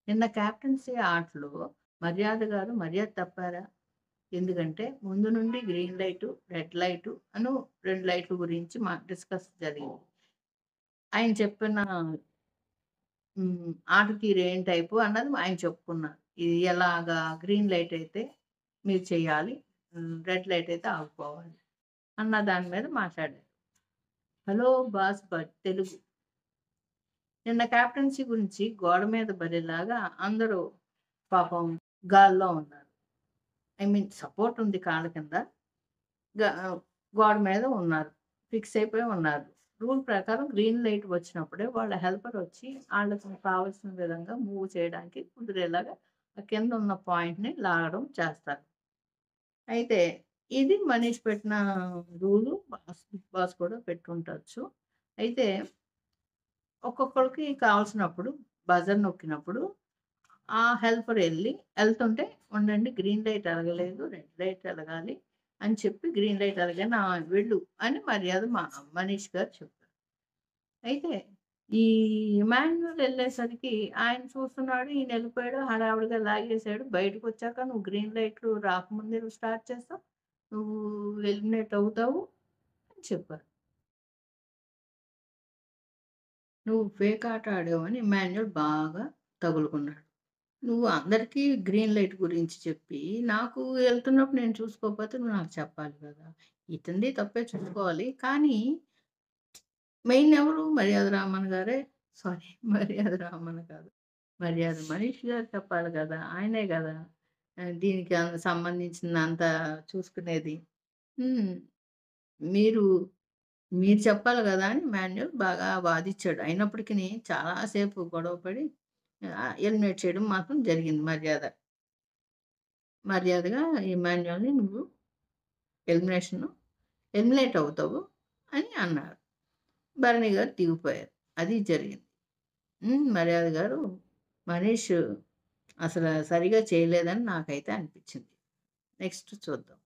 నిన్న క్యాప్టెన్సీ ఆటలో మర్యాద గారు మర్యాద తప్పారా? ఎందుకంటే ముందు నుండి గ్రీన్ లైటు, రెడ్ లైటు అను 2 లైట్‌ల గురించి డిస్కస్ జరిగింది. ఆయన చెప్పిన ఆట తీరు ఏం టైపు అన్నది ఆయన చెప్పుకున్నారు. ఇది ఎలాగా గ్రీన్ లైట్ అయితే మీరు చేయాలి. రెడ్ లైట్ అయితే ఆగిపోవాలి. అన్న దాని మీద మాట్లాడారు. Hello boss Telugu. నిన్న క్యాప్టెన్సీ గురించి గోడ మీద బరిలాగా అందరూ పాపం గాల్లో ఉన్నారు. ఐ మీన్ సపోర్ట్ ఉంది కాళ్ళ కింద. గ గోడ మీద ఉన్నారు. ఫిక్స్ అయిపోయి ఉన్నారు. రూల్ ప్రకారం గ్రీన్ లైట్ వచ్చినప్పుడే వాళ్ళ హెల్పర్ వచ్చి ఆళ్ళకి కావాల్సిన విధంగా మూవ్ చేయడానికి కుదిరేలాగా ఆ కింద ఉన్న పాయింట్‌ని లాగడం చేస్తారు. అయితే ఇది మనీష్ పెట్టిన రూలు. బిగ్ బాస్ కూడా పెట్టుండొచ్చు. అయితే ఒక్కొక్కళ్ళకి కావాల్సినప్పుడు బజర్ నొక్కినప్పుడు ఆ హెల్పర్ ఎళ్తుంటే ఉండండి గ్రీన్ లైట్ ఎలగలేదు. రెడ్ లైట్ ఎలగాలి అని చెప్పి గ్రీన్ లైట్ ఎలగానే వెళ్ళు అని మర్యాద మనీష్ గారు చెప్పారు. అయితే ఈ ఇమాన్యుయల్ ఎళ్ళేసరికి ఆయన చూస్తున్నాడు. ఈయన ఎళ్ళిపోయాడు. హడావిడిగా లాగేసాడు. బయటకొచ్చాక "నువ్వు గ్రీన్ లైట్లు రాకముందే నువ్వు స్టార్ట్ చేస్తావు. నువ్వు ఎలిమినేట్ అవుతావు" అని చెప్పారు. "నువ్వు ఫేక్ ఆట ఆడావని" ఇమాన్యుయల్ బాగా తగులుకున్నాడు. నువ్వు అందరికీ గ్రీన్ లైట్ గురించి చెప్పి, నాకు ఎళ్తున్నప్పుడు నేను చూసుకోకపోతే నువ్వు నాకు చెప్పాలి గదా! ఇతనిది తప్పే చూసుకోవాలి. కానీ మెయిన్ ఎవరు? మర్యాద రామన్ గారే. సారీ మర్యాద రామన్ కాదు. మర్యాద మనీష్ గారు చెప్పాలి గదా! ఆయనే గదా! దీనికి సంబంధించిందంతా చూసుకునేది. హ్మ్. మీరు, మీరు చెప్పాలి గదా! అని మాన్యుల్ బాగా వాదిచ్చాడు. అయినప్పటికిని చాలా సేపు గొడవ పడి ఎలిమినేట్ చేయడం మాత్రం జరిగింది మర్యాద. మర్యాదగా ఇమాన్యుయల్‌ని నువ్వు ఎలిమినేషను ఎలిమినేట్ అవుతావు అని అన్నారు. భరణి గారు దిగిపోయారు. అది జరిగింది. మర్యాద గారు మనీష్ అసల సరిగ్గా చేయలేదని నాకైతే అనిపించింది. నెక్స్ట్ చూద్దాం.